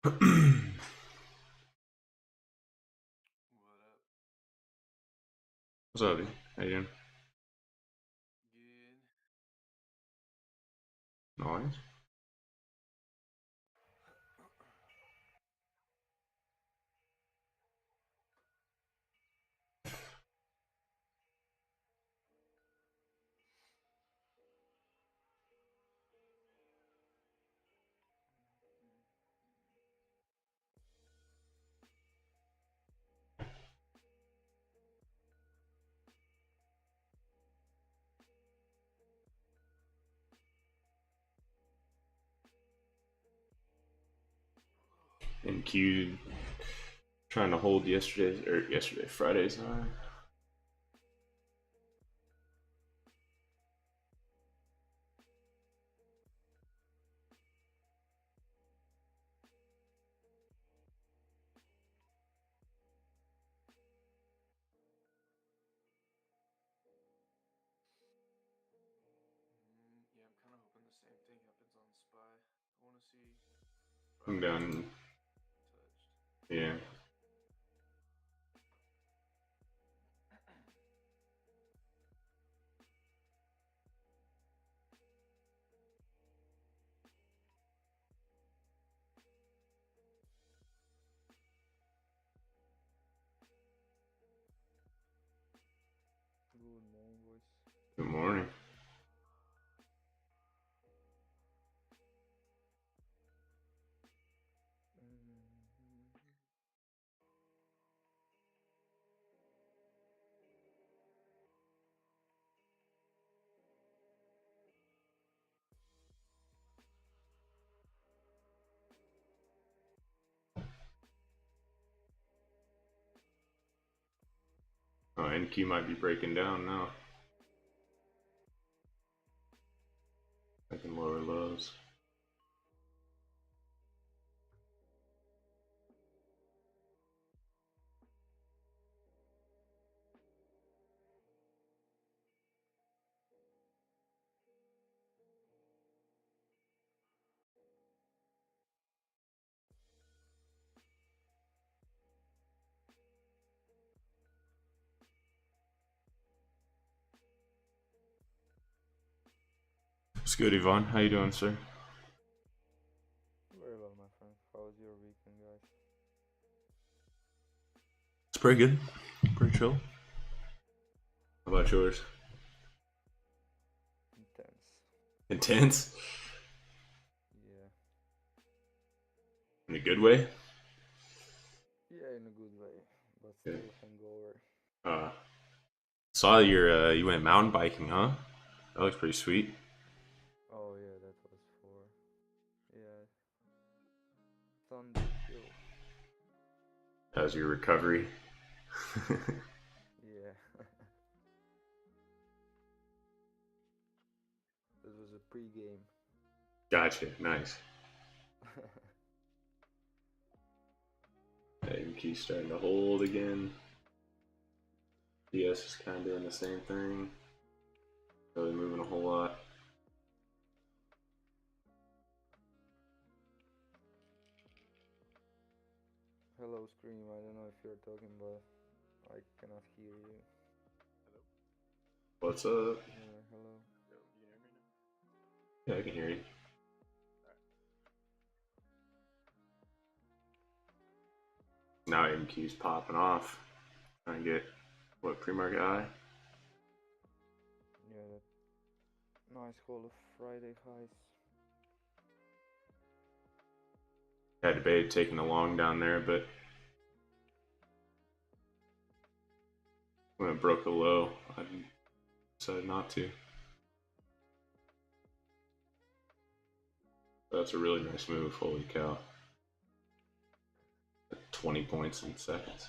What up? What's up? How you doing? Good. Nice. And Q trying to hold Friday's high. Yeah, I'm kind of hoping the same thing happens on Spy. I want to see I'm Friday down. touched. Yeah. Good morning, boys. Good morning. Oh, NQ might be breaking down now. Making lower lows. It's good, Yvonne. How you doing, sir? Very well, my friend. How was your weekend, guys? It's pretty good. Pretty chill. How about yours? Intense. Intense? Yeah. In a good way? Yeah, in a good way, but Yeah. still hangover. Uh, saw you went mountain biking, huh? That looks pretty sweet. Oh yeah, that was for yeah Thunder Hill. How's your recovery? Yeah, this was a pre-game. Gotcha. Nice. NQ starting to hold again. DS is kind of doing the same thing. Really moving a whole lot. Hello, Scream. I don't know if you're talking, but I cannot hear you. Hello? What's up? Yeah, hello. Yo, you can hear me Yeah, I can hear you. now? Alright. Now MQ's popping off. Trying to get what pre-market high? Yeah, that nice haul of Friday highs. Had debated taking the long down there, but when it broke the low, I decided not to. That's a really nice move. Holy cow! 20 points in seconds.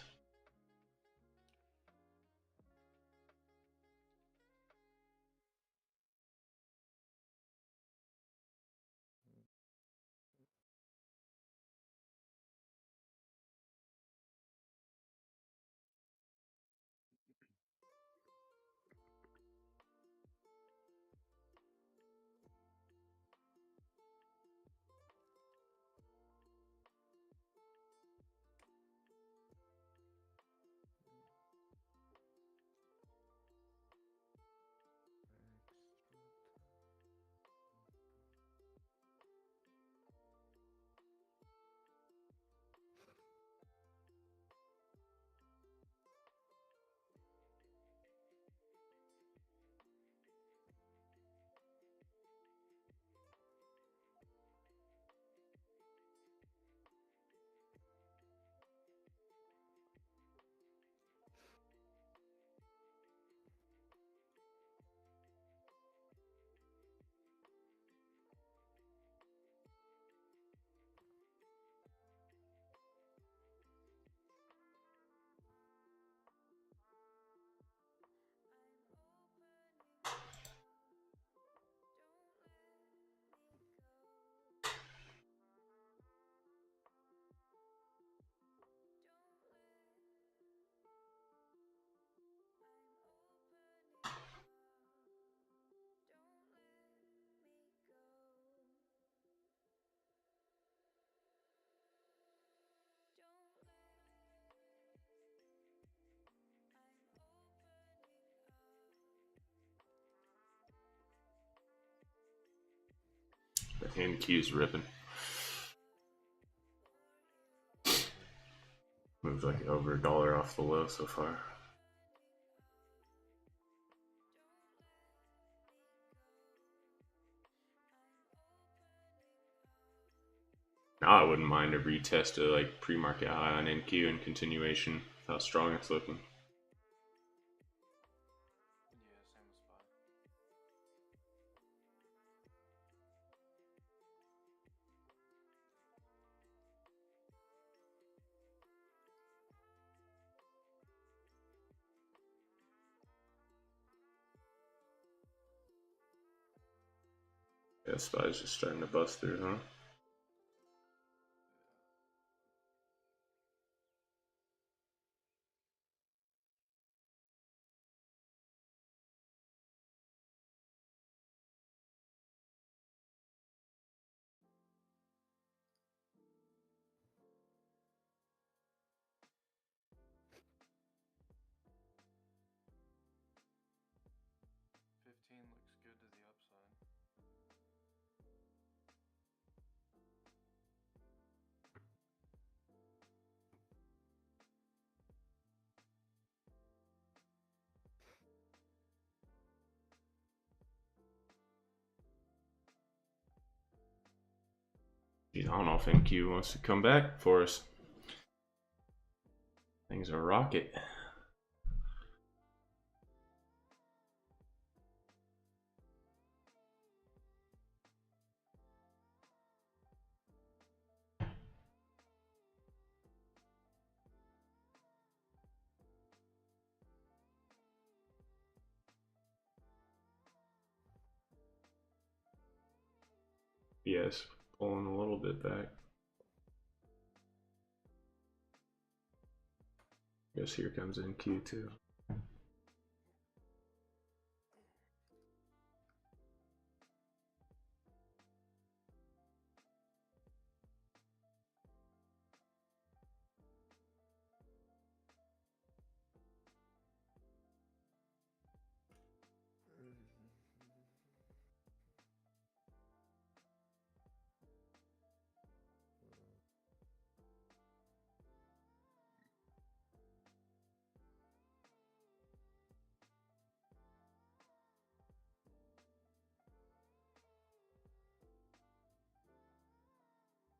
NQ's ripping. Moved like over $1 off the low so far. Now I wouldn't mind a retest of like pre-market high on NQ and continuation. How strong it's looking. Yeah, same with spot. Yeah, SPY's just starting to bust through, huh? Yeah. 15 looks good to the upside. Geez, I don't know if NQ wants to come back for us. Things are rocket. Yes, pulling a little bit back. Guess here comes NQ too.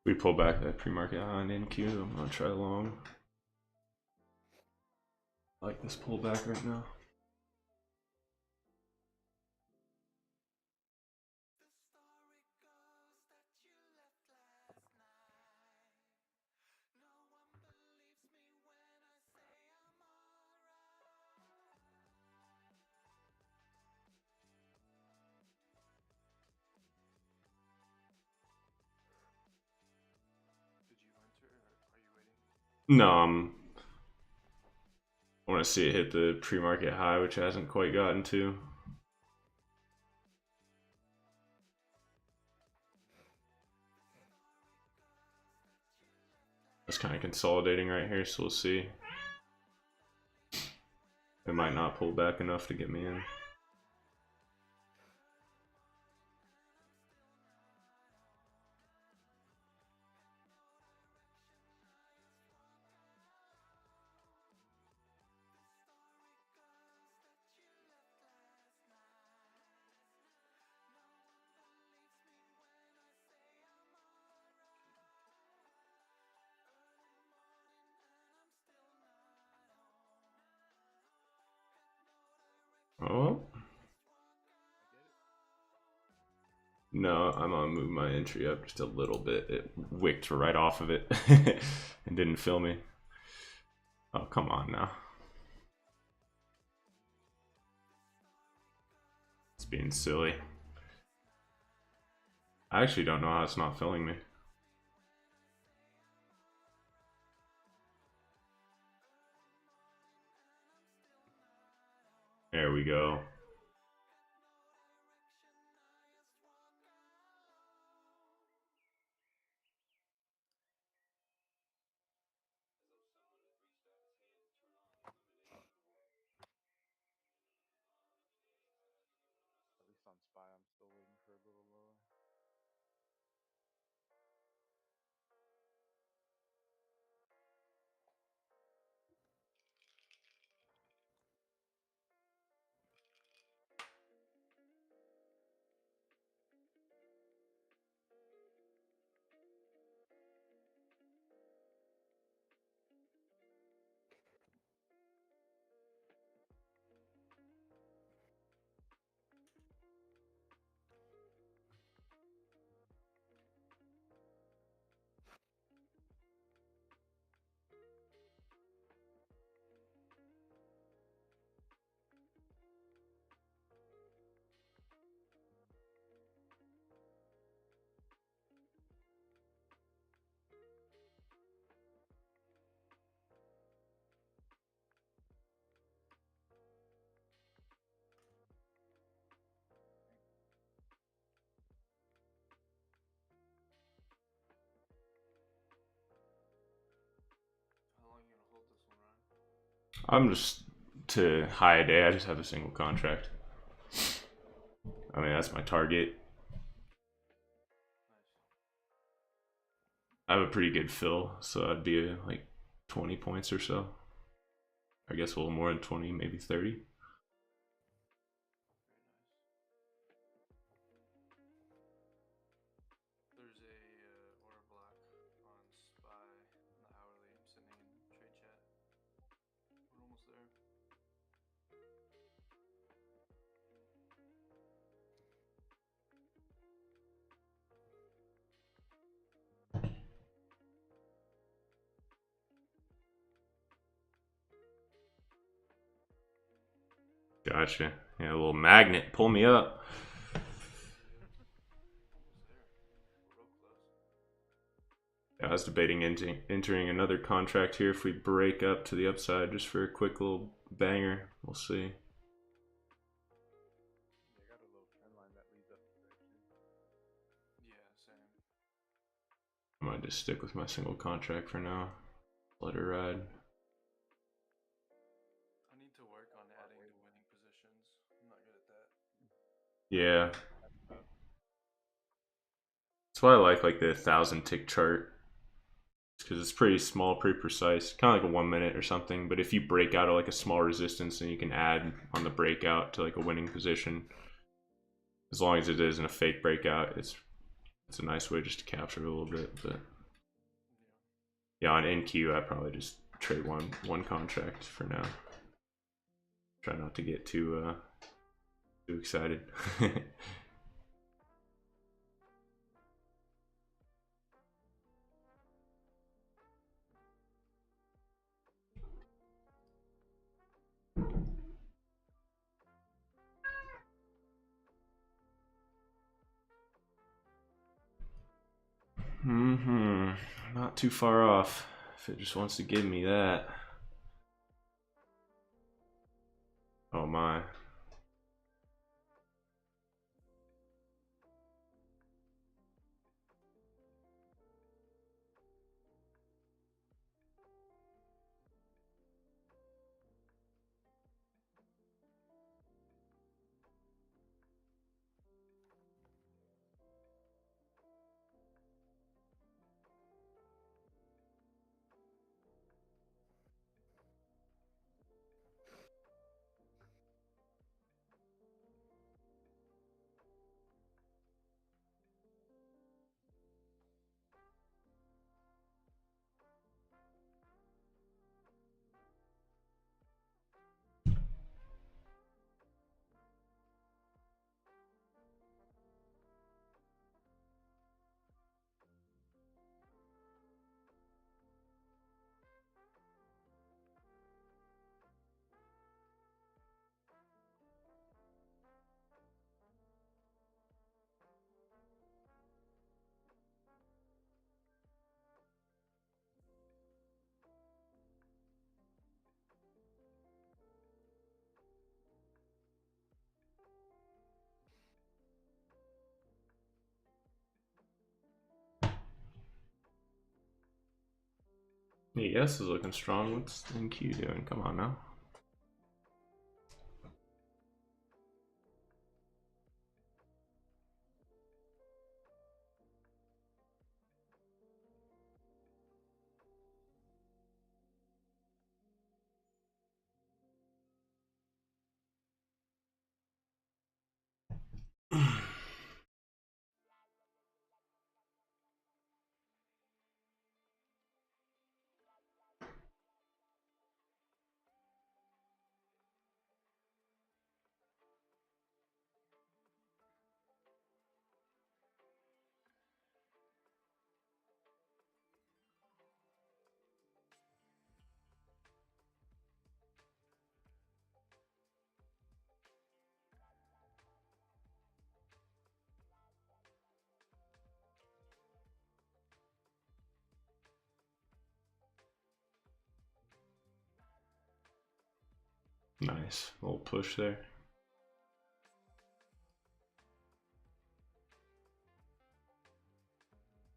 We pull back that pre-market high on NQ. I'm gonna try long. I like this pullback right now. Did you enter or are you waiting? No, I want to see it hit the pre-market high, which hasn't quite gotten to. It's kind of consolidating right here, so we'll see. It might not pull back enough to get me in. Oh. No, I'm gonna move my entry up just a little bit. It wicked right off of it and didn't fill me. Oh, come on now. It's being silly. I actually don't know how it's not filling me. There we go. At least on SPY, I'm still waiting for a little lower. I'm just to high a day. I just have a single contract. I mean, that's my target. I have a pretty good fill, so I'd be like 20 points or so. I guess a little more than 20, maybe 30. There's a Aura Black on Spy in the hourly. I'm sending in trade chat. We're almost there. Gotcha. Yeah, a little magnet. Pull me up. Yeah, I was debating entering another contract here if we break up to the upside just for a quick little banger. We'll see. Yeah, same. I might just stick with my single contract for now. Let her ride. I need to work on adding the winning positions. I'm not good at that. Yeah. That's why I like the 1,000 tick chart. Because it's pretty small, pretty precise, kind of like a 1 minute or something. But if you break out of like a small resistance, then you can add on the breakout to like a winning position. As long as it isn't a fake breakout, it's a nice way just to capture it a little bit. But yeah, on NQ, I probably just trade one contract for now. Try not to get too excited. Not too far off if it just wants to give me that. Oh my. ES is looking strong. What's NQ doing? Come on now. Nice little push there.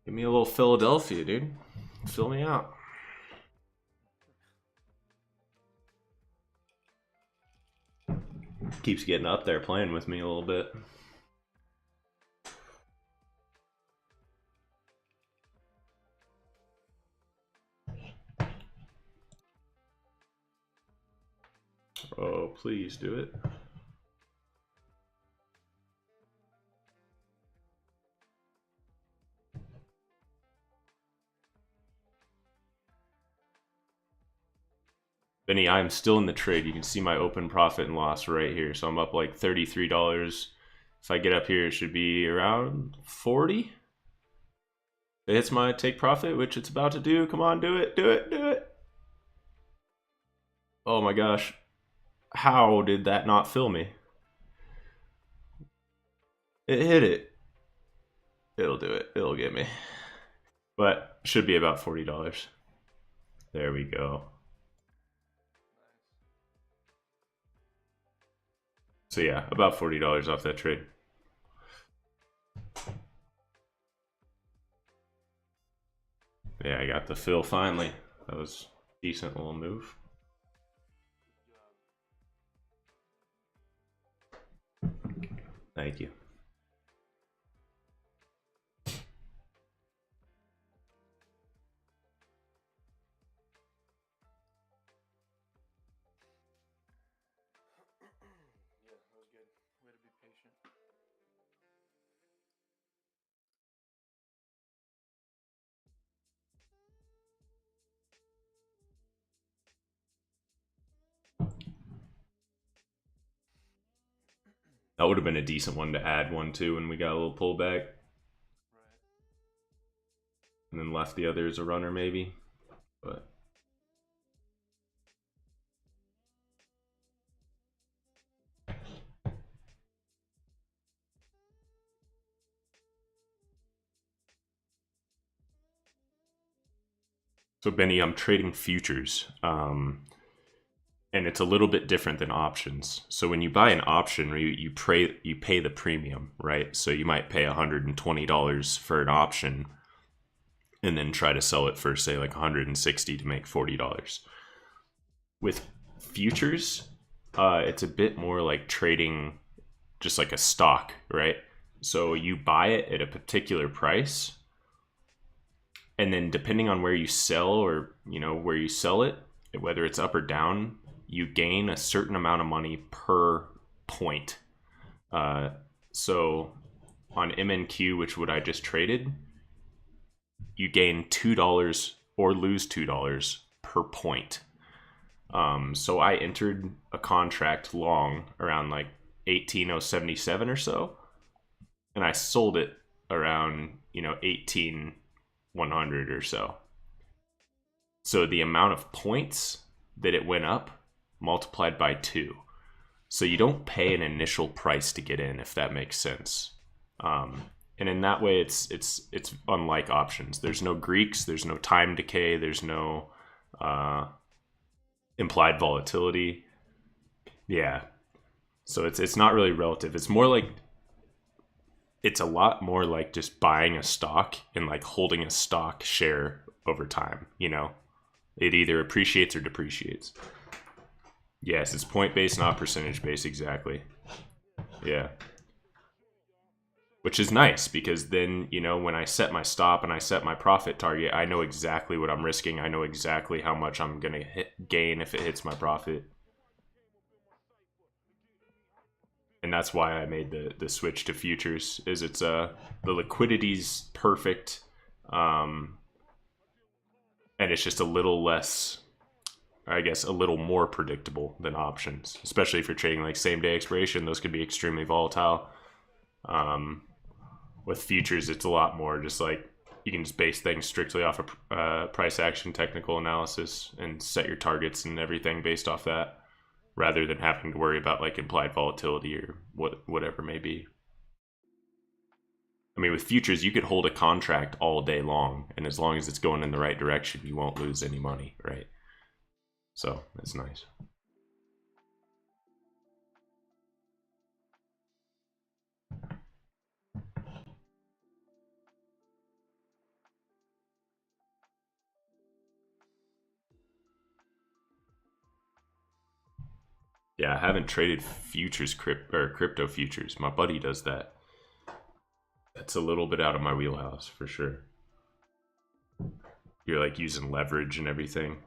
Give me a little Philadelphia, dude. Fill me out. Keeps getting up there playing with me a little bit. Oh, please do it. Benny, I'm still in the trade. You can see my open profit and loss right here. So I'm up like $33. If I get up here, it should be around 40. It hits my take profit, which it's about to do. Come on, do it, do it, do it. Oh my gosh. How did that not fill me? It hit it. It'll do it. It'll get me. But should be about $40. There we go. So yeah, about $40 off that trade. Yeah, I got the fill finally. That was a decent little move. Thank you. Yeah, that was good. Way to be patient. That would have been a decent one to add one to when we got a little pullback. Right. And then left the other as a runner maybe. But so Benny, I'm trading futures. And it's a little bit different than options. So when you buy an option, you pay the premium, right? So you might pay $120 for an option and then try to sell it for say like $160 to make $40. With futures, it's a bit more like trading just like a stock, right? So you buy it at a particular price, and then depending on where you sell, or where you sell it, whether it's up or down, you gain a certain amount of money per point. So on MNQ, which what I just traded, you gain $2 or lose $2 per point. So I entered a contract long around like 18,077 or so, and I sold it around 18,100 or so. So the amount of points that it went up multiplied by 2. So you don't pay an initial price to get in, if that makes sense. And in that way, it's unlike options. There's no Greeks, there's no time decay, there's no implied volatility. Yeah. So it's not really relative. It's more like, it's a lot more like just buying a stock and like holding a stock share over time. It either appreciates or depreciates. Yes, it's point-based, not percentage-based, exactly. Yeah. Which is nice, because then, when I set my stop and I set my profit target, I know exactly what I'm risking. I know exactly how much I'm going to gain if it hits my profit. And that's why I made the switch to futures, is it's the liquidity's perfect, and it's just a little less, I guess, a little more predictable than options, especially if you're trading like same day expiration. Those could be extremely volatile. With futures, it's a lot more just like you can just base things strictly off of price action technical analysis and set your targets and everything based off that, rather than having to worry about like implied volatility or whatever may be. I mean, with futures, you could hold a contract all day long, and as long as it's going in the right direction, you won't lose any money, right? So it's nice. Yeah, I haven't traded futures crypto futures. My buddy does that. That's a little bit out of my wheelhouse for sure. You're like using leverage and everything.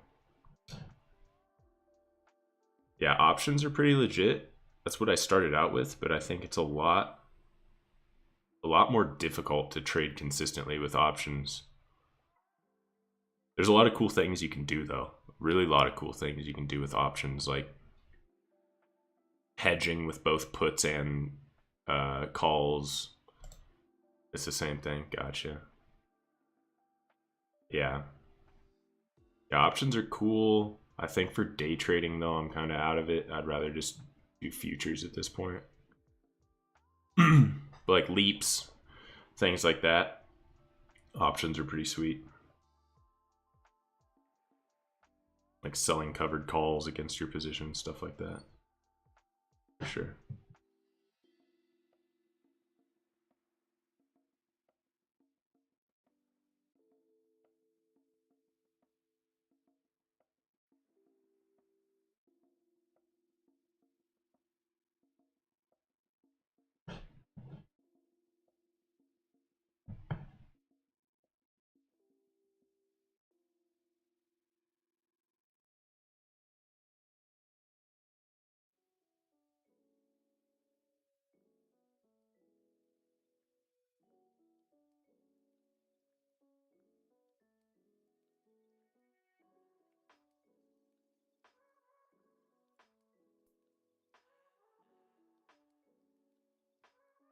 Yeah, options are pretty legit. That's what I started out with, but I think it's a lot more difficult to trade consistently with options. There's a lot of cool things you can do though. Really a lot of cool things you can do with options, like hedging with both puts and calls. It's the same thing. Gotcha. Yeah. Yeah, options are cool. I think for day trading though, I'm kind of out of it. I'd rather just do futures at this point. Like leaps, things like that. Options are pretty sweet. Like selling covered calls against your position, stuff like that. For sure.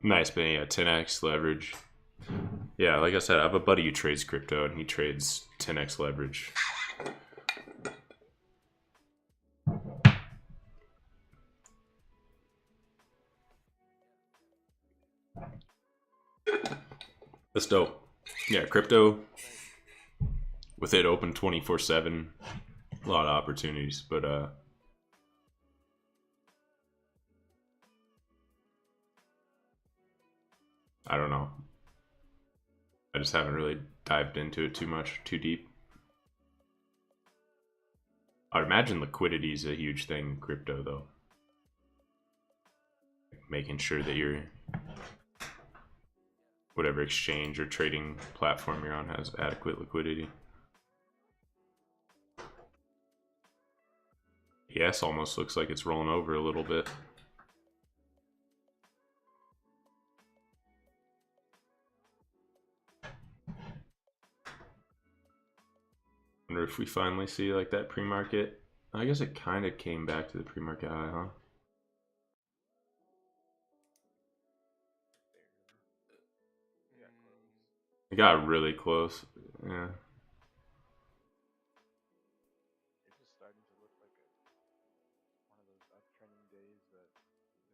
Nice, Benny. Yeah, 10x leverage. Yeah, like I said, I have a buddy who trades crypto and he trades 10x leverage. That's dope. Yeah, crypto, with it open 24/7, a lot of opportunities, but I don't know. I just haven't really dived into it too much, too deep. I'd imagine liquidity is a huge thing in crypto, though. Making sure that your whatever exchange or trading platform you're on has adequate liquidity. Yes, almost looks like it's rolling over a little bit. Wonder if we finally see like that pre-market. I guess it kind of came back to the pre-market high, huh? It got really close. Yeah. It's just starting to look like one of those uptrending days that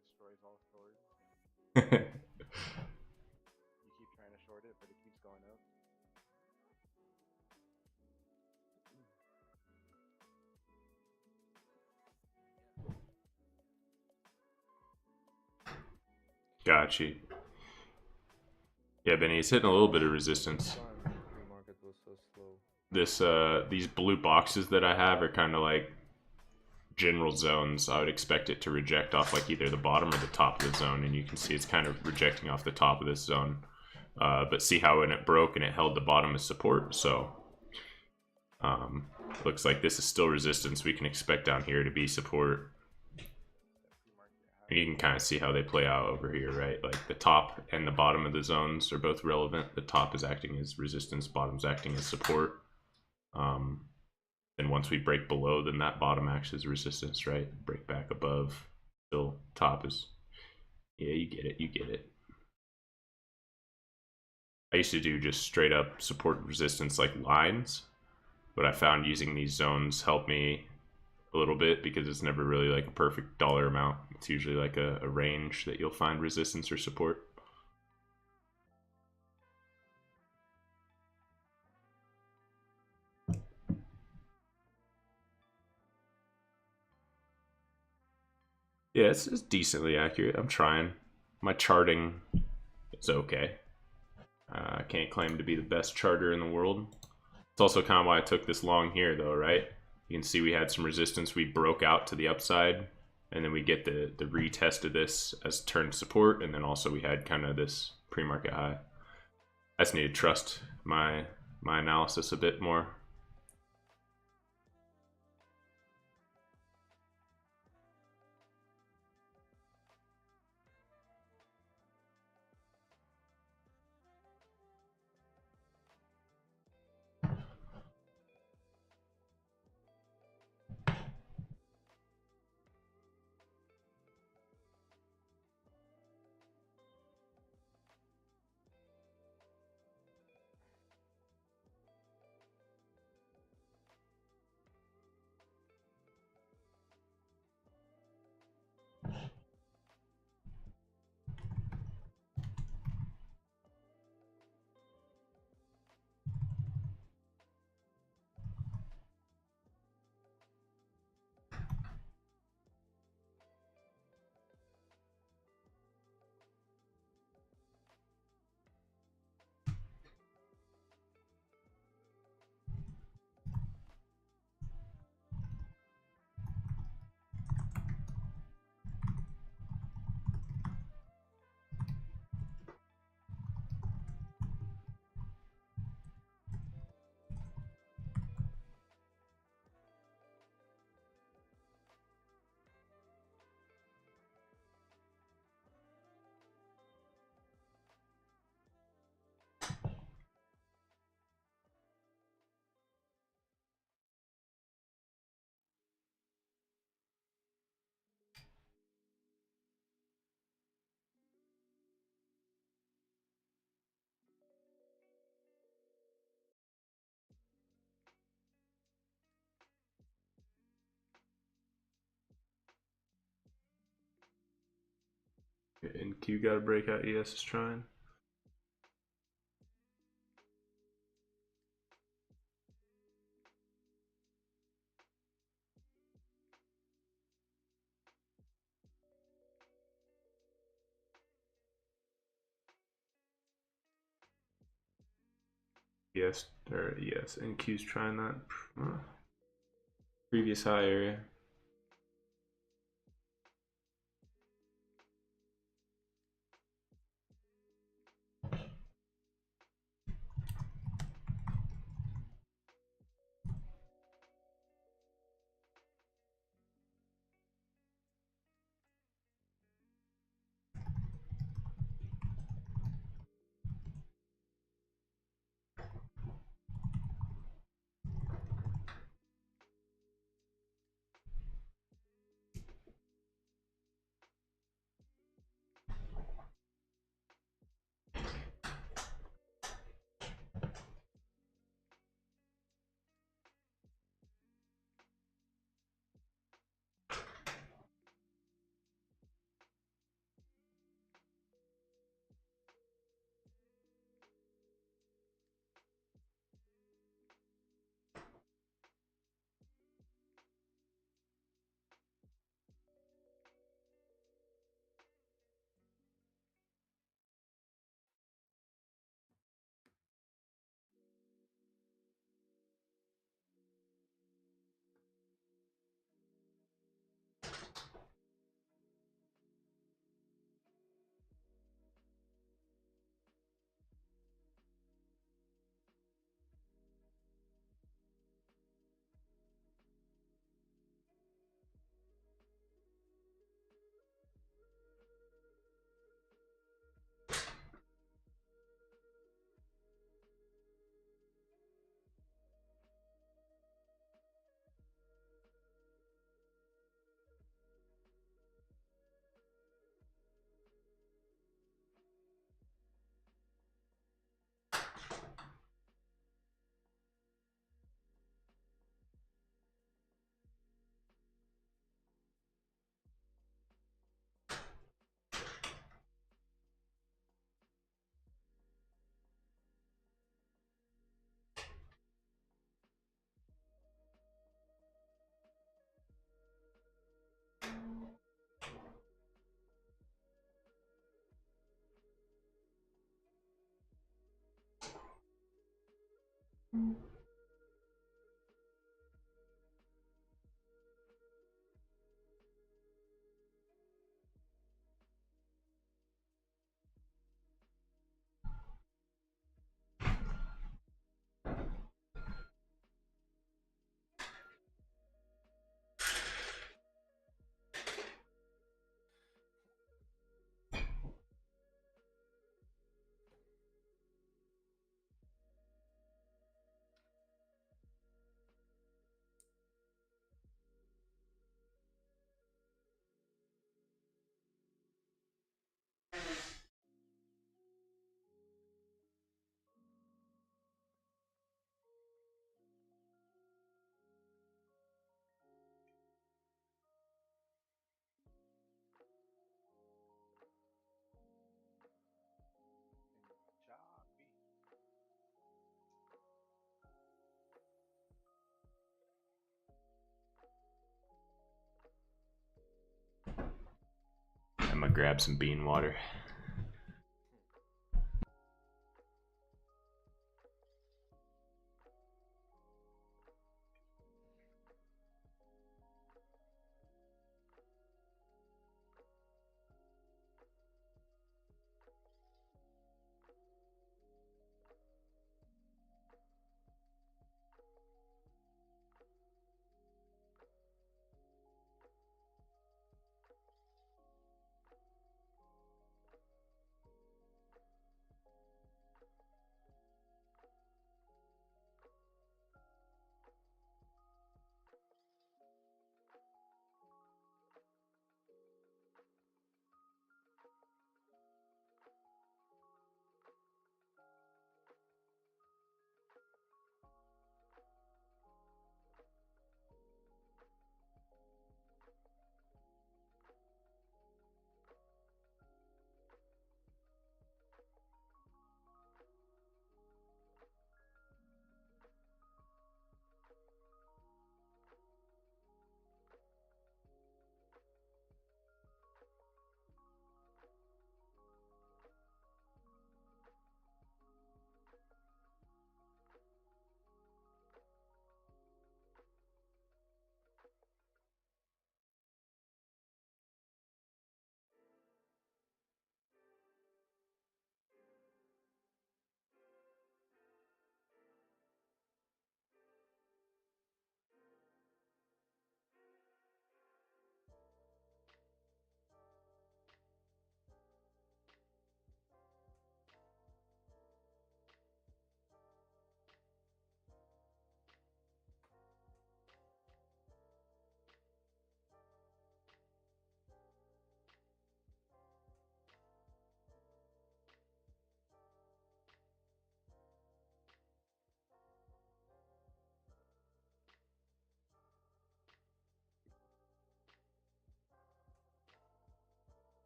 destroys all shorts. You keep trying to short it, but it keeps going up. Got you. Yeah, Benny, it's hitting a little bit of resistance. Time pre-market was so slow. These blue boxes that I have are kind of like general zones. I would expect it to reject off like either the bottom or the top of the zone, and you can see it's kind of rejecting off the top of this zone. But see how when it broke and it held the bottom as support, so looks like this is still resistance. We can expect down here to be support. You can kind of see how they play out over here, right? Like the top and the bottom of the zones are both relevant. The top is acting as resistance, bottom's acting as support. Then once we break below, then that bottom acts as resistance, right? Break back above, still top is, yeah, you get it, you get it. I used to do just straight up support resistance like lines, but I found using these zones helped me a little bit because it's never really like a perfect dollar amount. It's usually like a range that you'll find resistance or support. Yeah, it's decently accurate. I'm trying. My charting is okay. I can't claim to be the best charter in the world. It's also kind of why I took this long here though, right? You can see we had some resistance. We broke out to the upside and then we get the retest of this as turn support, and then also we had kind of this pre-market high. I just need to trust my analysis a bit more. And Q got a breakout. ES is trying. Yes, or yes, and Q's trying that previous high area. grab some bean water.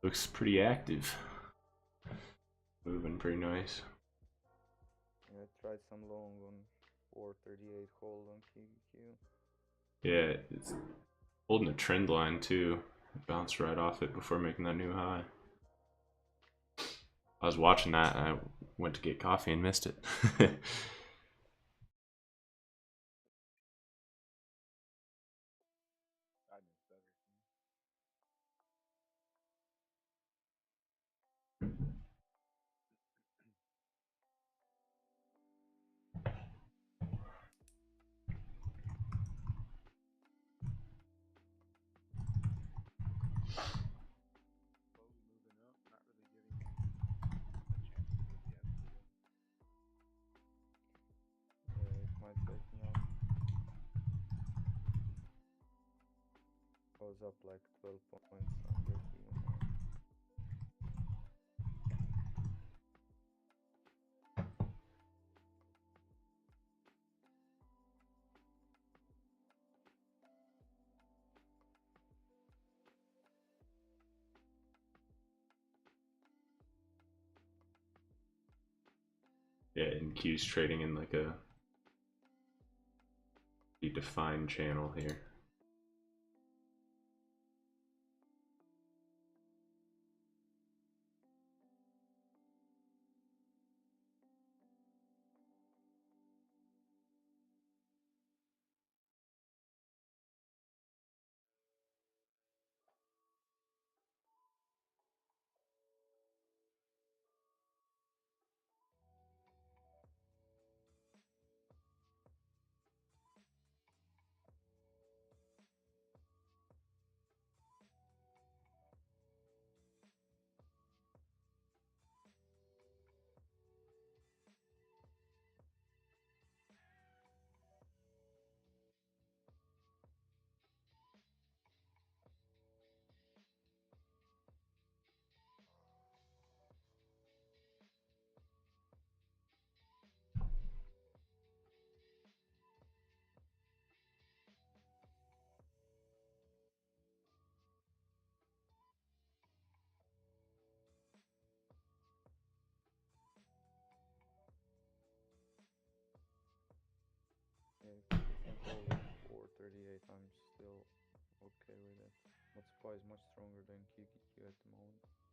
Looks pretty active. Moving pretty nice. Yeah, I tried some long on 438 hold on QQQ. Yeah, it's holding a trend line too. Bounced right off it before making that new high. I was watching that and I went to get coffee and missed it. I missed everything. Slowly moving up, not really giving me a chance to move yet either. Yeah, it might take me out. I was up like 12 points on break even now. Yeah, and Q's trading in like a defined channel here. Yeah, if you can hold on 438, I'm still okay with it. But SPY is much stronger than QQQ at the moment.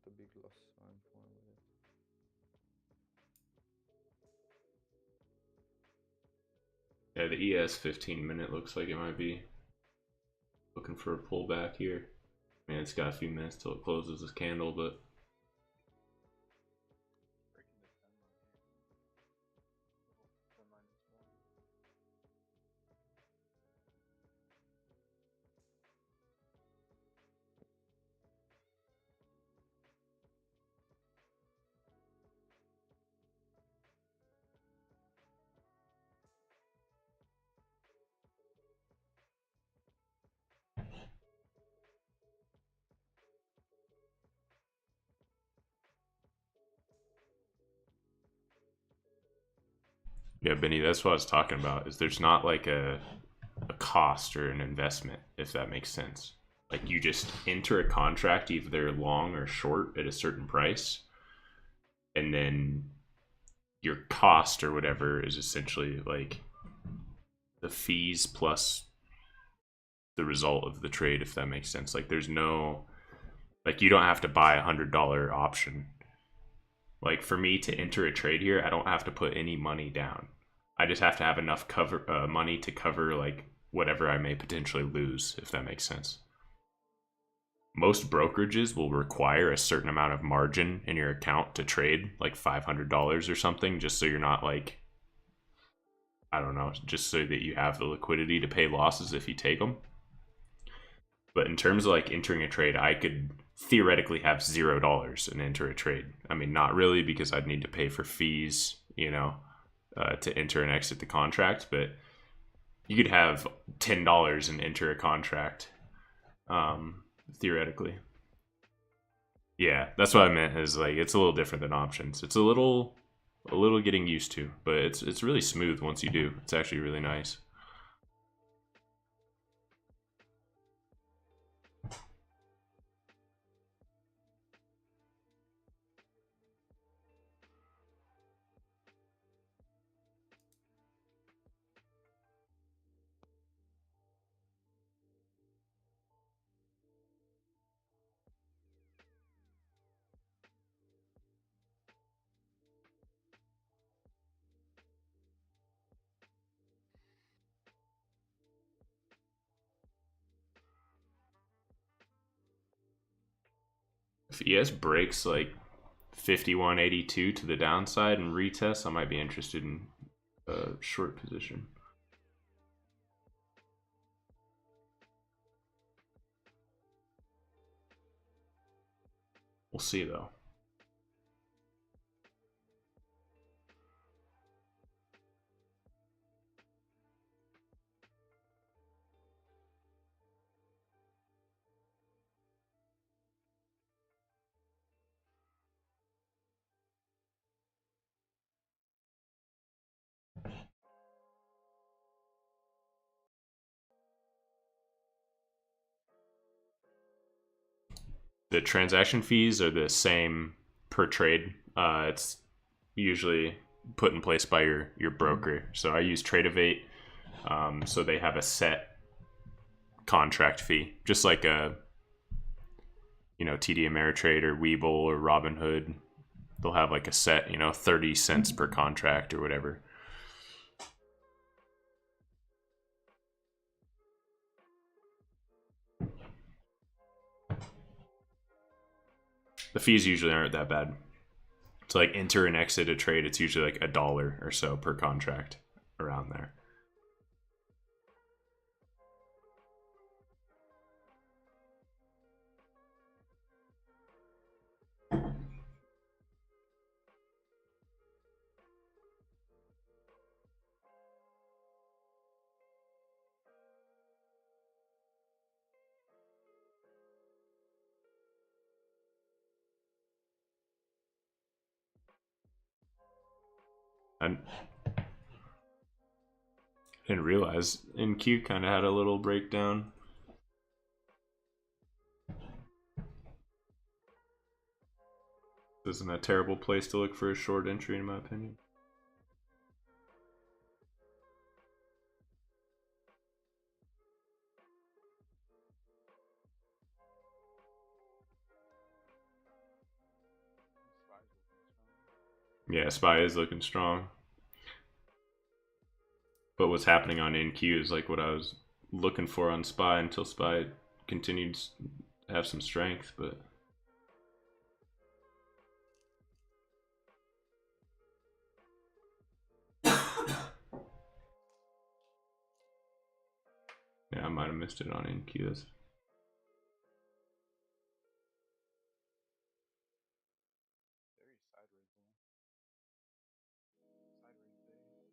not a big loss, so I'm fine with it. Yeah, the ES 15-minute looks like it might be looking for a pullback here. Man, it's got a few minutes till it closes this candle, but Breaking the 10 line here. Little 10 line this morning. yeah, Benny, that's what I was talking about. Is there's not like a cost or an investment, if that makes sense. Like you just enter a contract either long or short at a certain price, and then your cost or whatever is essentially like the fees plus the result of the trade, if that makes sense. Like there's no, like you don't have to buy $100 option. Like for me to enter a trade here, I don't have to put any money down. I just have to have enough money to cover like whatever I may potentially lose, if that makes sense. Most brokerages will require a certain amount of margin in your account to trade, like $500 or something, just so you're not like, I don't know, just so that you have the liquidity to pay losses if you take them. But in terms of like entering a trade, I could theoretically have $0 and enter a trade. I mean, not really, because I'd need to pay for fees, you know, to enter and exit the contract. But you could have $10 and enter a contract, theoretically. Yeah, that's what I meant. Is like it's a little different than options. It's a little getting used to, but it's really smooth once you do. It's actually really nice. If ES breaks like 51.82 to the downside and retests, I might be interested in a short position. We'll see though. The transaction fees are the same per trade. It's usually put in place by your broker. So I use Tradevate. So they have a set contract fee, just like a TD Ameritrade or Webull or Robinhood. They'll have like a set 30 cents per contract or whatever. The fees usually aren't that bad. To like enter and exit a trade, it's usually like $1 or so per contract, around there. I didn't realize NQ kind of had a little breakdown. This isn't a terrible place to look for a short entry, in my opinion. Yeah, SPY is looking strong. But what's happening on NQ is like what I was looking for on SPY until SPY continued to have some strength, but yeah, I might have missed it on NQ. Very sideways, man. Sideways day.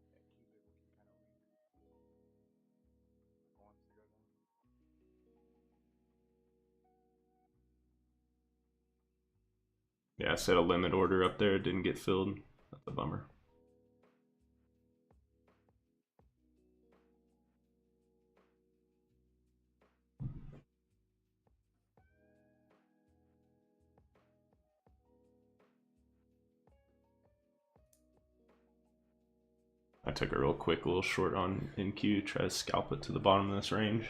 Yeah, keys are looking kind of weak. Like ones together. Yeah, I set a limit order up there. It didn't get filled. That's a bummer. I took a real quick little short on NQ, try to scalp it to the bottom of this range.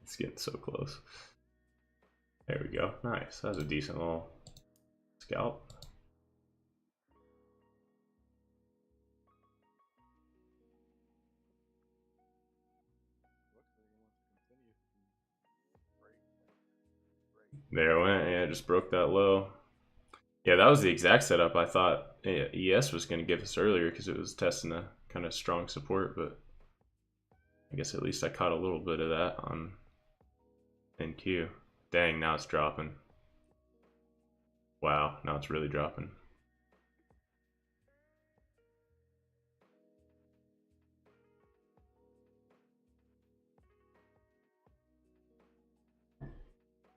It's getting so close. There we go. Nice. That was a decent little scalp. Looks like he wants to continue to break. There it went. Yeah, just broke that low. Yeah, that was the exact setup I thought ES was going to give us earlier because it was testing a kind of strong support, but I guess at least I caught a little bit of that on NQ. Dang, now it's dropping. Wow, now it's really dropping.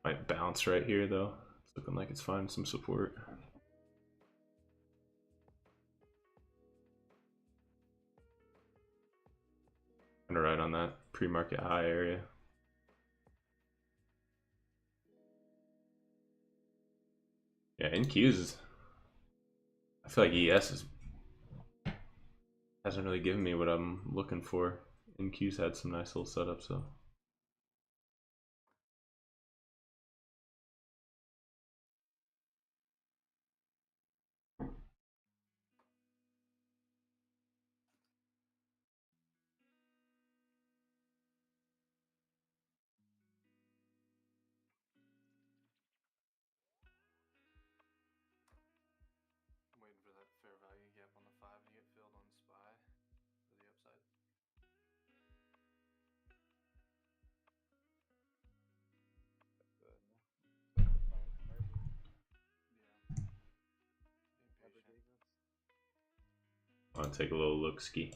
Might bounce right here though. It's looking like it's finding some support. Kind of right on that pre-market high area. Yeah, NQ's. I feel like ES hasn't really given me what I'm looking for. NQ's had some nice little setups though. I'm waiting for that fair value gap on the 5 to get filled on SPY for the upside. That's the five earlier. Yeah. Being Never patient. gave us. I'll take a little look ski.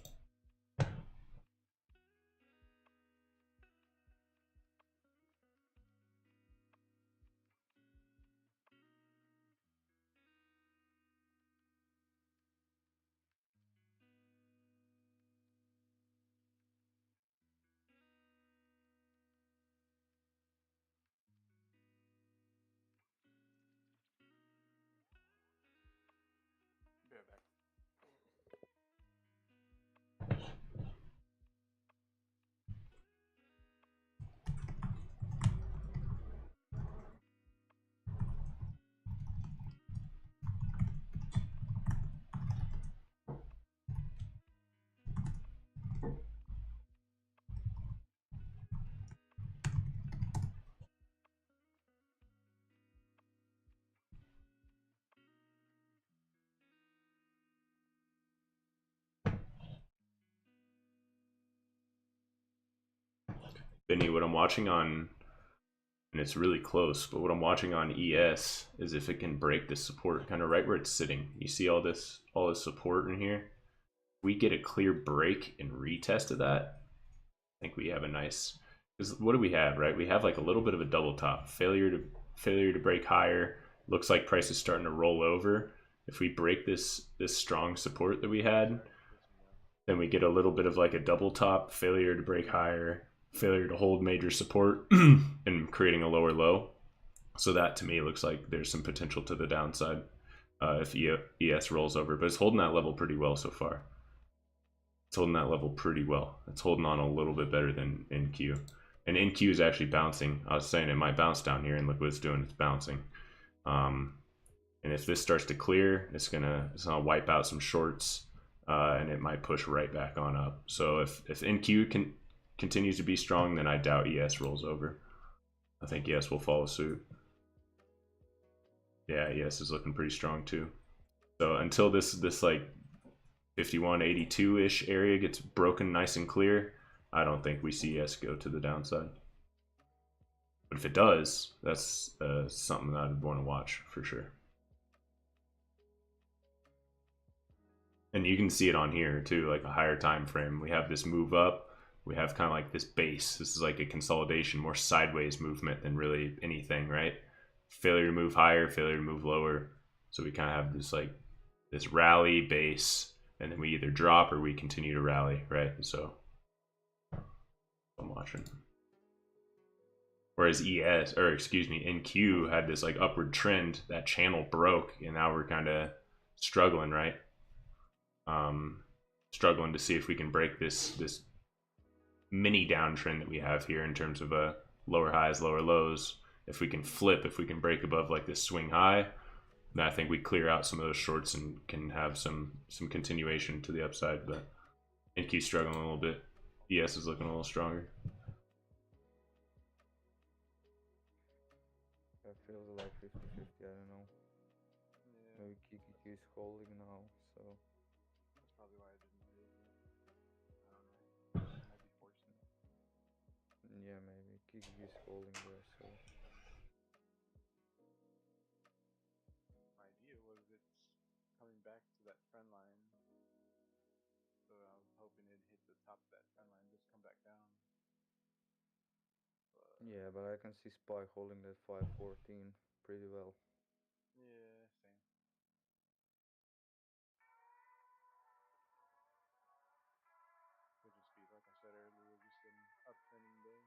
Be right back. Benny, what I'm watching on, and it's really close, but what I'm watching on ES is if it can break this support kind of right where it's sitting. You see all this support in here? We get a clear break and retest of that. I think we have a nice, because what do we have, right? We have like a little bit of a double top, failure to break higher. Looks like price is starting to roll over. If we break this strong support that we had, Put some down. then we get a little bit of like a double top, failure to break higher, failure to hold major support, and creating a lower low. So that to me looks like there's some potential to the downside if ES rolls over, but it's holding that level pretty well so far. It's holding that level pretty well. It's holding on a little bit better than NQ. And NQ is actually bouncing. I was saying it might bounce down here, and look what it's doing. It's bouncing. And if this starts to clear, it's gonna wipe out some shorts, and it might push right back on up. So if NQ continues to be strong, then I doubt ES rolls over. I think ES will follow suit. Yeah, ES is looking pretty strong too. So until this like 5182-ish area gets broken nice and clear, I don't think we see ES go to the downside. But if it does, that's something that I'd want to watch for sure. And you can see it on here too, like a higher time frame. We have this move up. We have kind of like this base. This is like a consolidation, more sideways movement than really anything, right? Failure to move higher, failure to move lower. So we kind of have this like this rally base, and then we either drop or we continue to rally, right? So I'm watching. Whereas ES, or excuse me, NQ had this like upward trend. That channel broke, and now we're kind of struggling, right? Struggling to see if we can break this mini downtrend that we have here in terms of lower highs, lower lows. If we can flip, if we can break above like this swing high, then I think we clear out some of those shorts and can have some continuation to the upside. But NQ struggling a little bit. ES is looking a little stronger. That feels like 50-50, I don't know. Yeah, Maybe KQQ is holding now, so that's probably why I didn't raise it. I don't know. I might be forcing it. yeah, maybe KQQ is holding there, so My idea was it's coming back to that trend line. So I was hoping it'd hit the top of that trend line, just come back down. But yeah, but I can see SPY holding that 514 pretty well. yeah, same. Could just be, like I said earlier, just an uptrending day.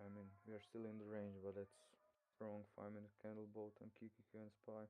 I mean, we are still in the range, but it's strong 5-minute candle both on KQQ and SPY.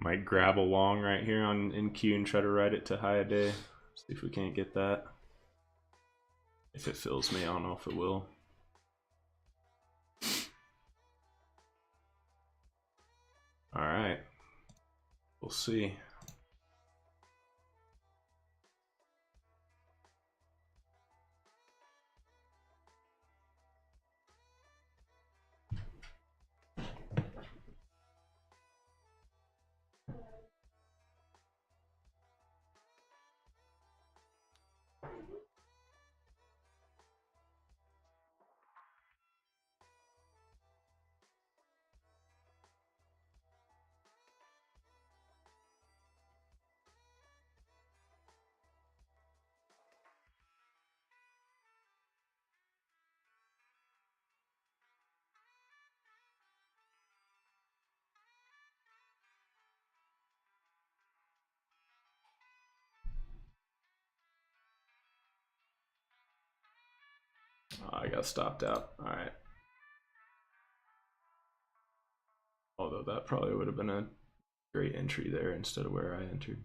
Might grab a long right here on NQ and try to ride it to high a day. See if we can't get that. If it fills me, I don't know if it will. All right, we'll see. Oh, I got stopped out. All right. Although that probably would have been a great entry there instead of where I entered.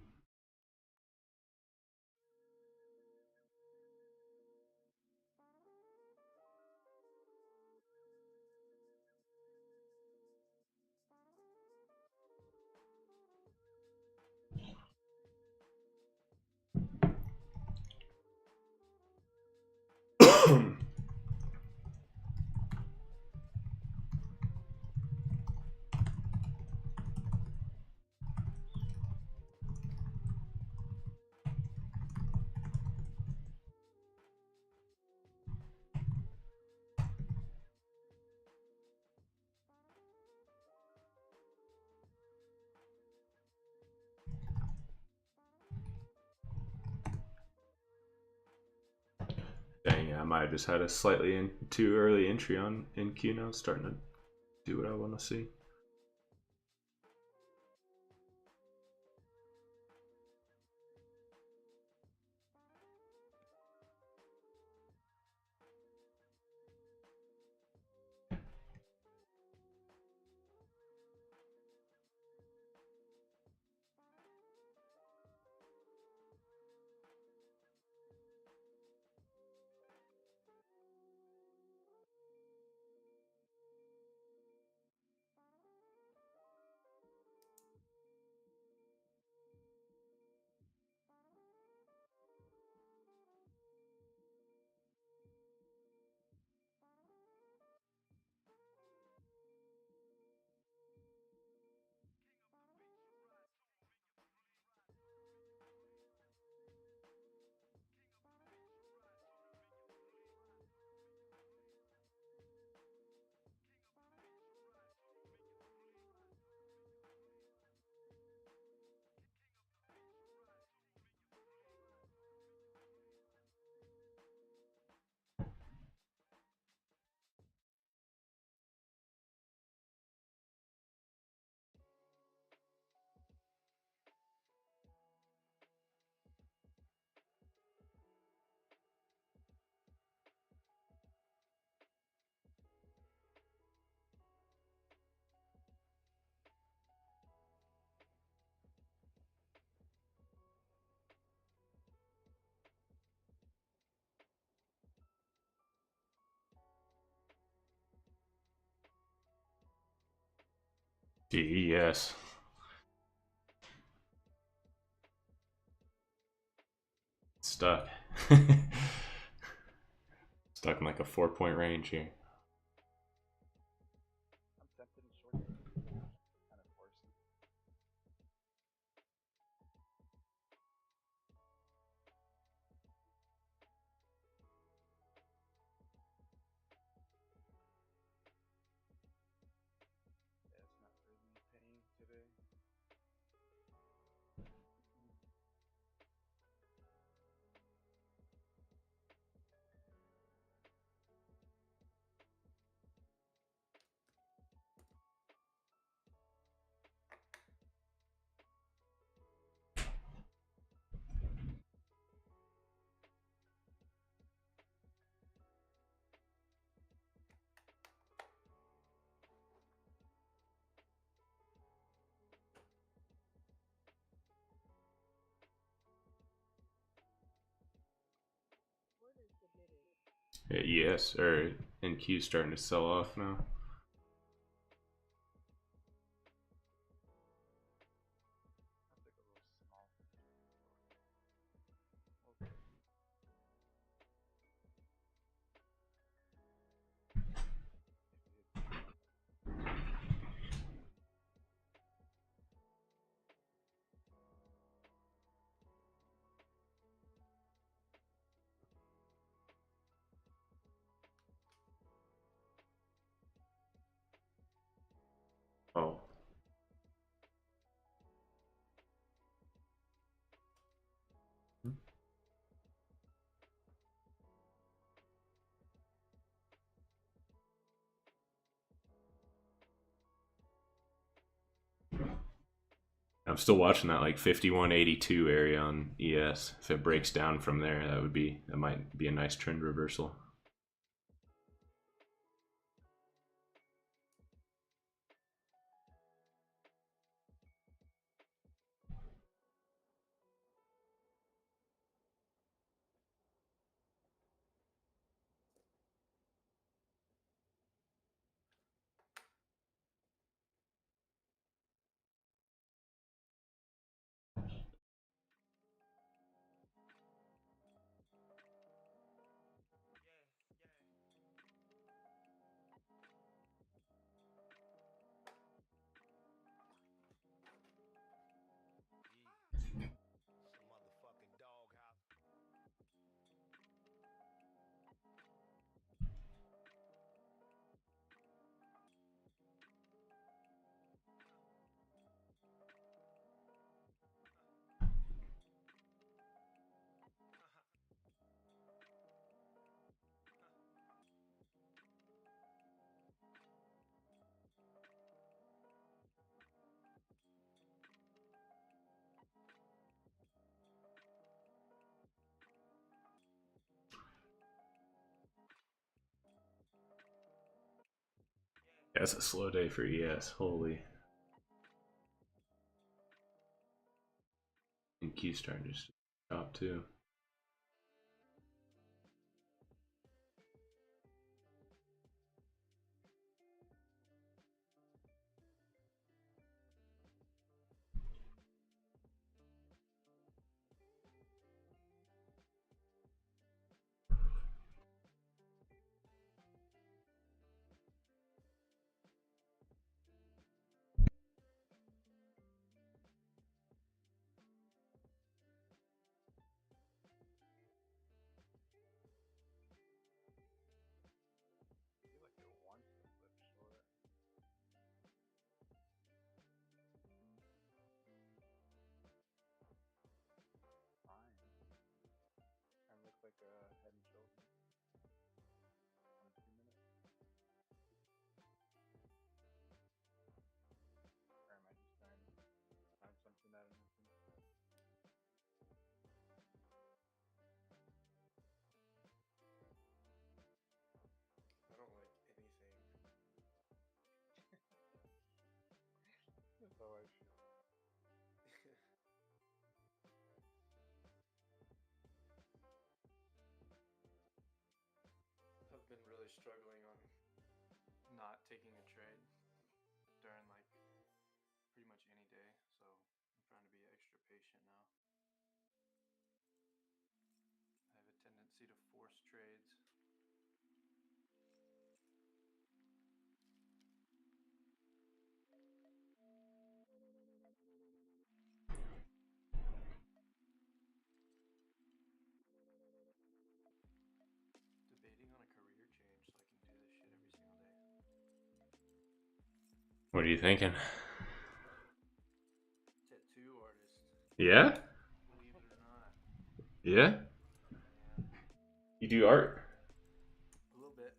Dang, yeah, I might have just had a slightly too early entry on NQ now. It's starting to do what I want to see. Yes. Stuck. Stuck in like a 4-point range here. I'm tempted to short it. Kind of forcing. Yeah, it's not really paying today. Yeah, ES or NQ starting to sell off now. I'll take a little small. Okay. If it Oh. I'm still watching that like 5182 area on ES. If it breaks down from there, that might be a nice trend reversal. Yeah, it's a slow day for ES. Holy. NQ starting to drop too. feel like it wants to flip short. Fine. Kind of looks like a head and shoulder on the 2 minute. Or am I just trying to find something that I'm missing? I don't like anything. That's how I feel. I've been really struggling on not taking a trade during like pretty much any day, so I'm trying to be extra patient now. I have a tendency to force trades. Debating on a career change so I can do this shit every single day. What are you thinking? Tattoo artist, Yeah? believe it or not. Yeah? Yeah, You do art? a little bit.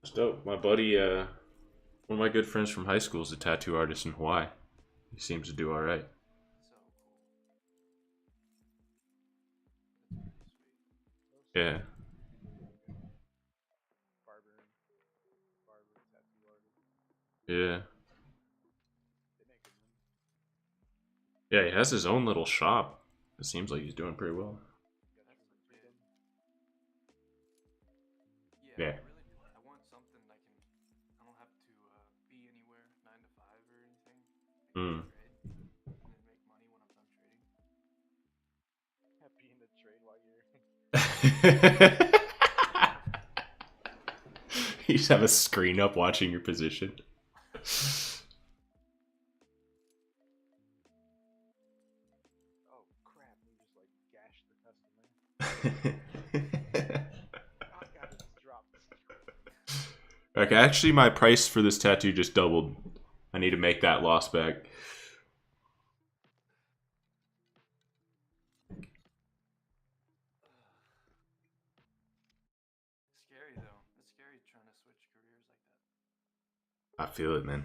That's dope. My buddy, one of my good friends from high school is a tattoo artist in Hawaii. He seems to do alright. So cool. That's pretty sweet. Those Yeah. like a barber tattoo artist. Yeah. They make good money. Yeah, he has his own little shop. It seems like he's doing pretty well. You got That's treatment legit. freedom. Yeah. I want something I don't have to be anywhere 9 to 5 or anything. I can Mm. just trade and then make money when I'm done trading. Happy in the trade while you're. You just have a screen up watching your position. Oh crap! And you just like gash the customer. Oh god, it just dropped. Okay, actually, my price for this tattoo just doubled. I need to make that loss back. Scary though. It's scary trying to switch careers like that. I feel it, man.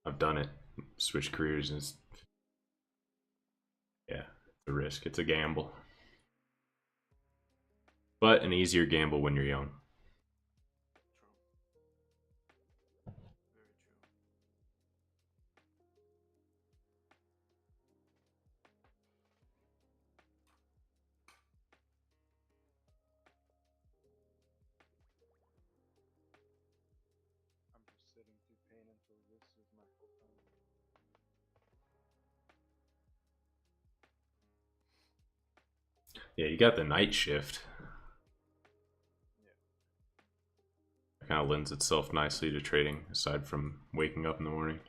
I've done it. Switch careers, and it's, yeah, it's a risk. It's a gamble, but an easier gamble when you're young. True. Very true. I'm just sitting through pain until this is my full time. Yeah, you got the night shift. Yeah. It kind of lends itself nicely to trading, aside from waking up in the morning.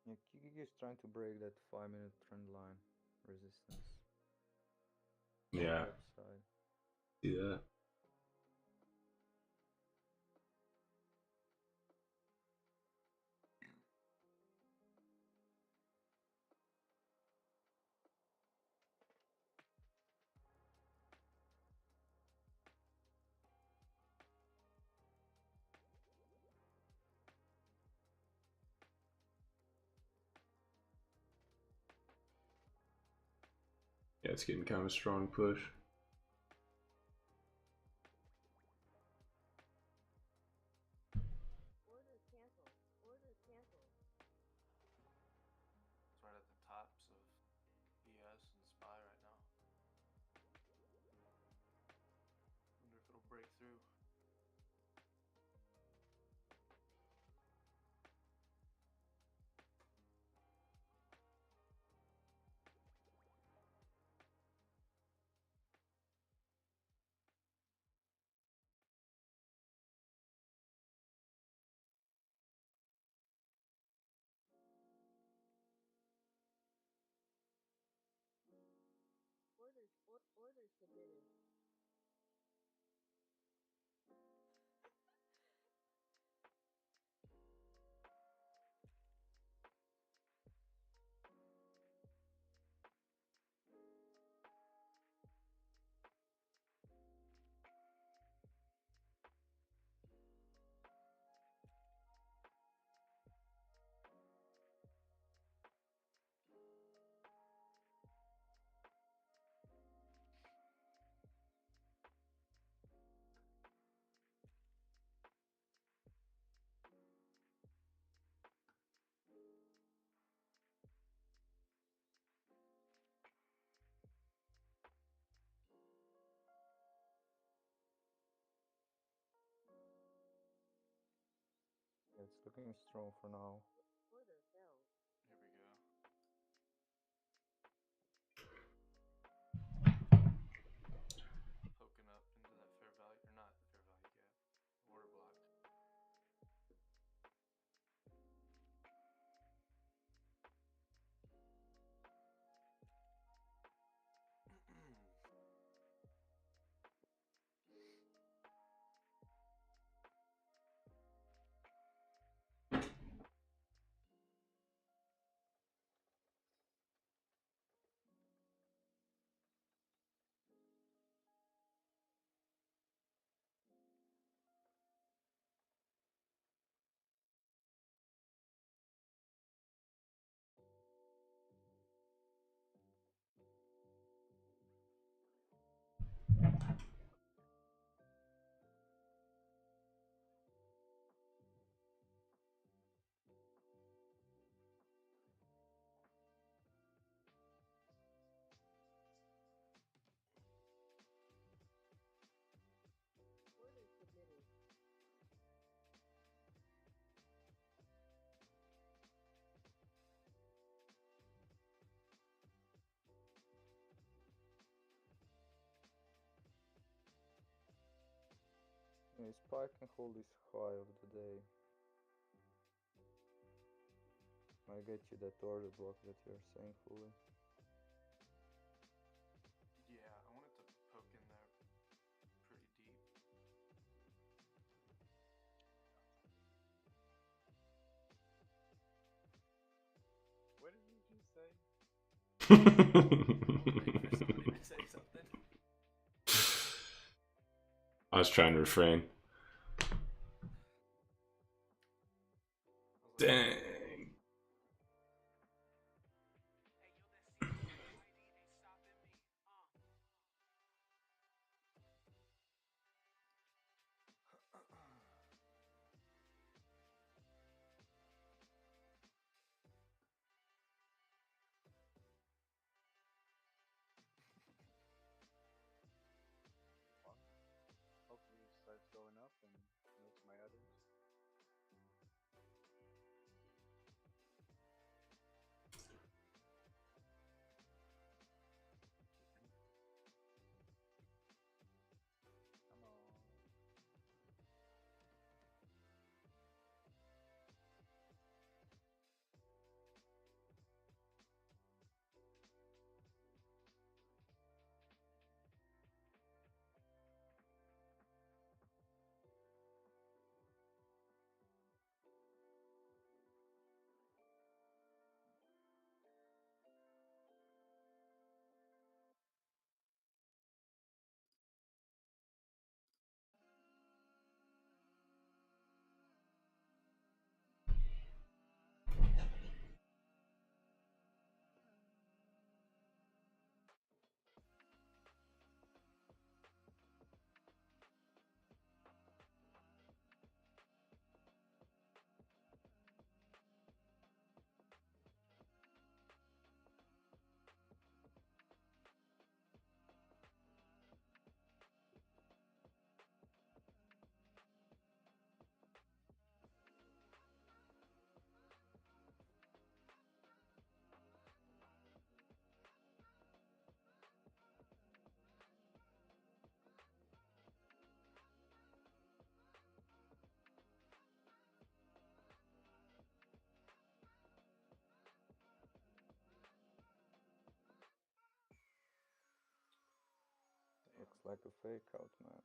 Yeah, Kiki is trying to break that 5-minute trend line resistance on Yeah, the upside. see that. Yeah, it's getting kind of a strong push. It's right at the tops of ES and SPY right now. Wonder if it'll break through. Yeah, it's looking strong for now. Here we go. Poking up into that fair value, or not fair value gap, order block. Yeah, SPY can hold this high of the day. I get you that order block that you're saying fully. Yeah, I wanted to poke in there pretty deep. What did you just say? Waiting for somebody to say something. I was trying to refrain. I was like, Dang. Well, hopefully it starts going up and milks my udders. Come on. Looks like a fake out, man.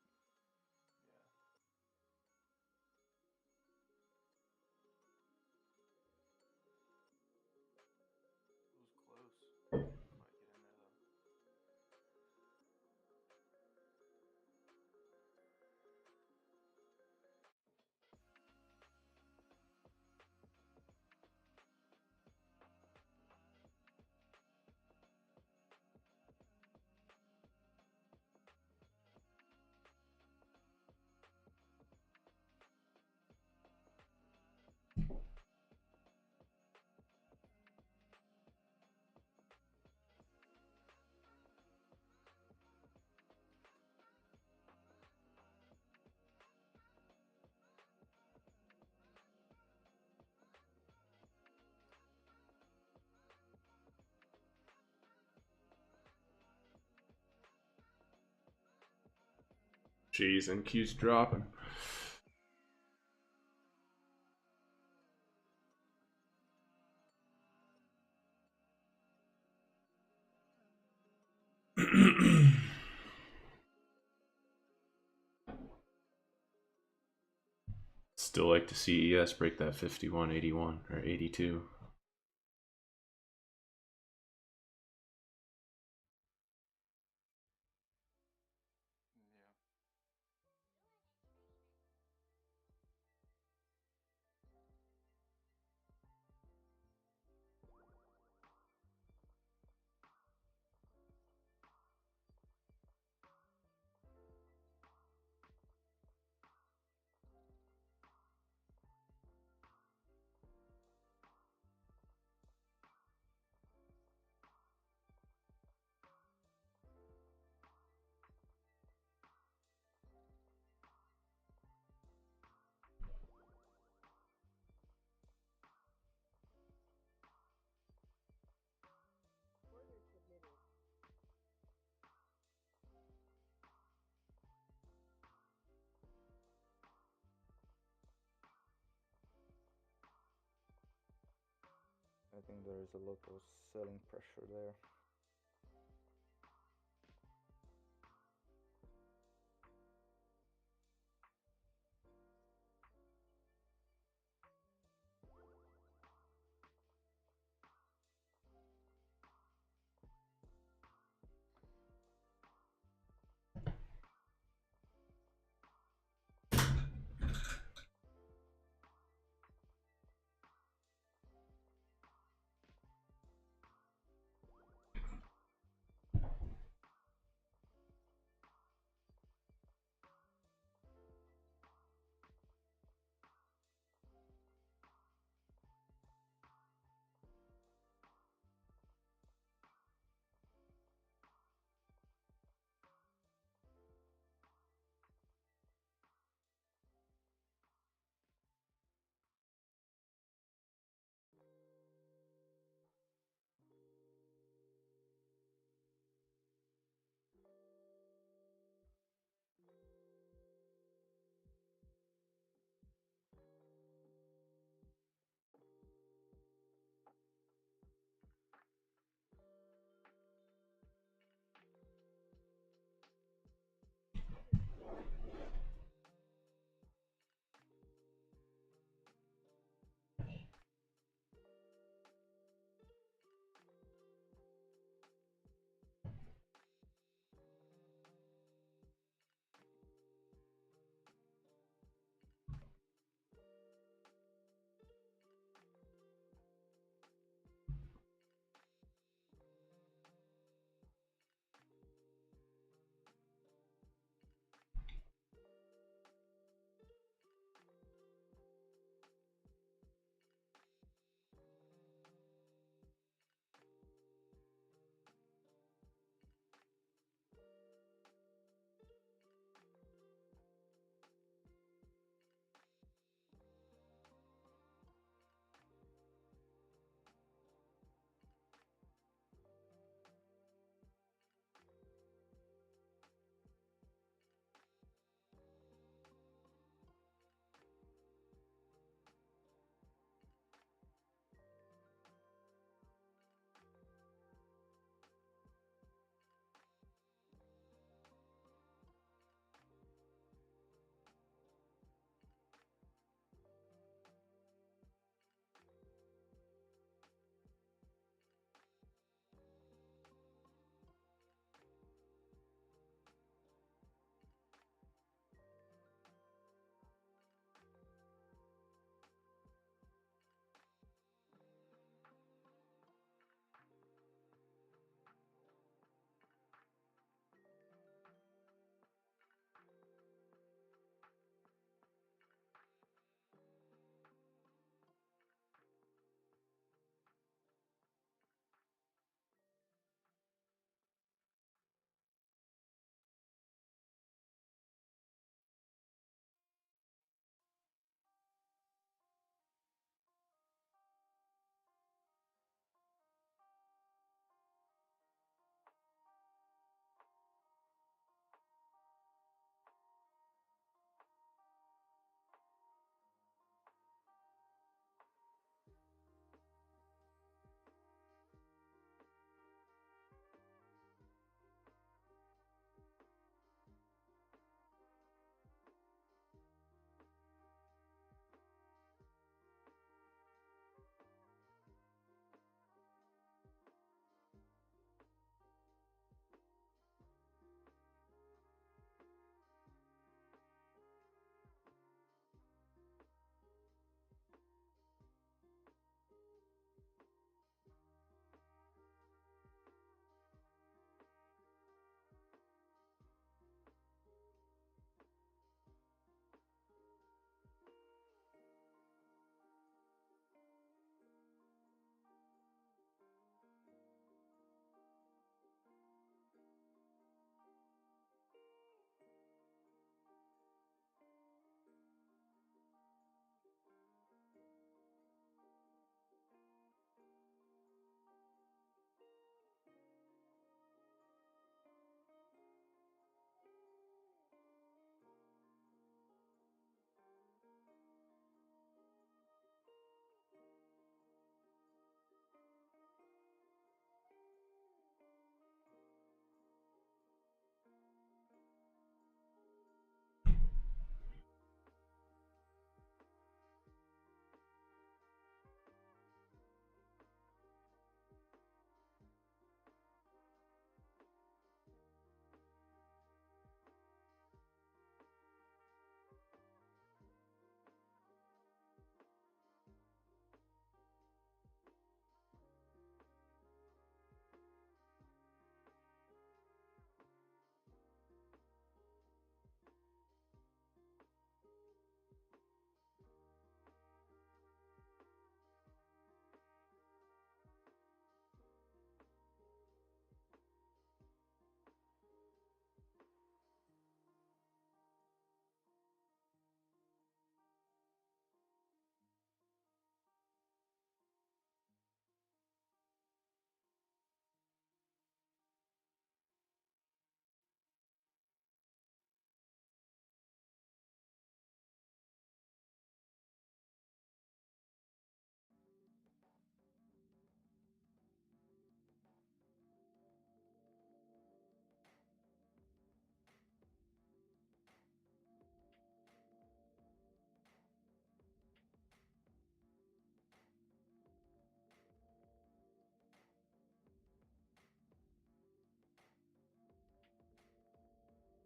yeah. It was close. Didn't quite get in there though. Jeez, NQ's dropping. Still like to see ES break that 51.81 or 82. Yeah. think there is a lot of selling pressure there.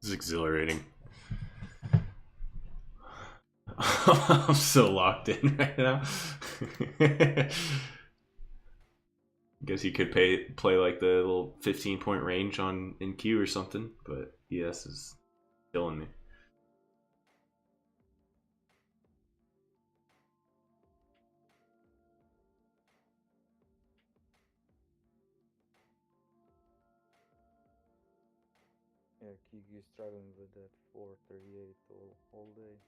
It's exhilarating. I'm so locked in right now. Guess you could play like the little 15-point range on in Q or something, but ES is killing me. Yeah, Kiki is struggling with that 438 all day.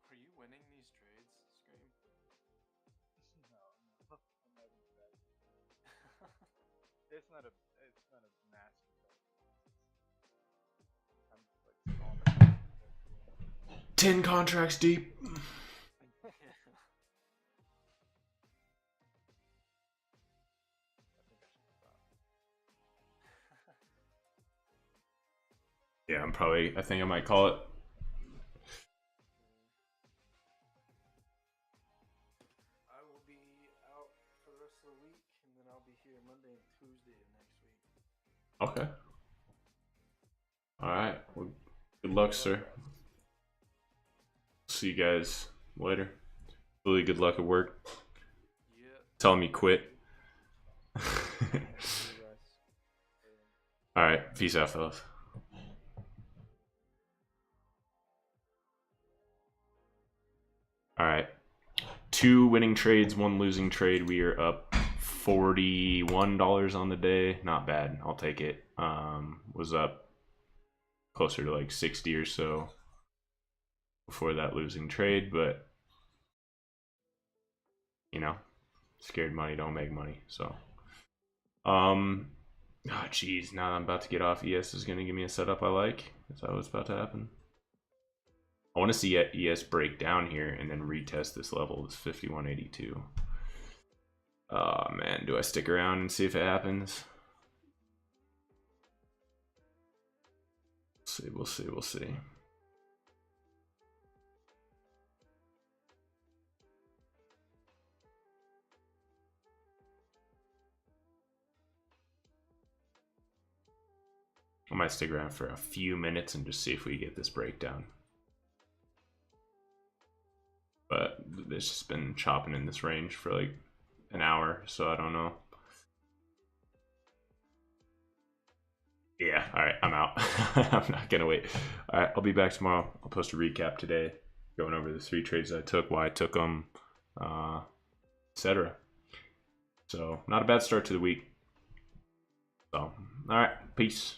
Are you winning these trades, Scream? No, I'm not into that. It's not a massive bet. I'm just like small amounts compared to 10 contracts deep. I think I should stop. Yeah, I think I might call it. I will be out for the rest of the week, and then I'll be here Monday and Tuesday of next week. luck, sir. See you guys later. Really good luck at work. Yeah. Tell me quit. See you guys. Alright, peace out, fellas. Alright. 2 winning trades, 1 losing trade. We are up $41 on the day. Not bad. I'll take it. Was up closer to like 60 or so before that losing trade, but you know, scared money don't make money. So oh geez, now I'm about to get off. ES is gonna give me a setup I like. Is that what's about to happen? I want to see ES break down here and then retest this level. This 5182. Oh man, do I stick around and see if it happens? We'll see. I might stick around for a few minutes and just see if we get this breakdown. But it's just been chopping in this range for like an hour, so I don't know. Yeah, alright, I'm out. I'm not gonna wait. Alright, I'll be back tomorrow. I'll post a recap today, going over the 3 trades I took, why I took them, etc. So, not a bad start to the week. So, alright, peace.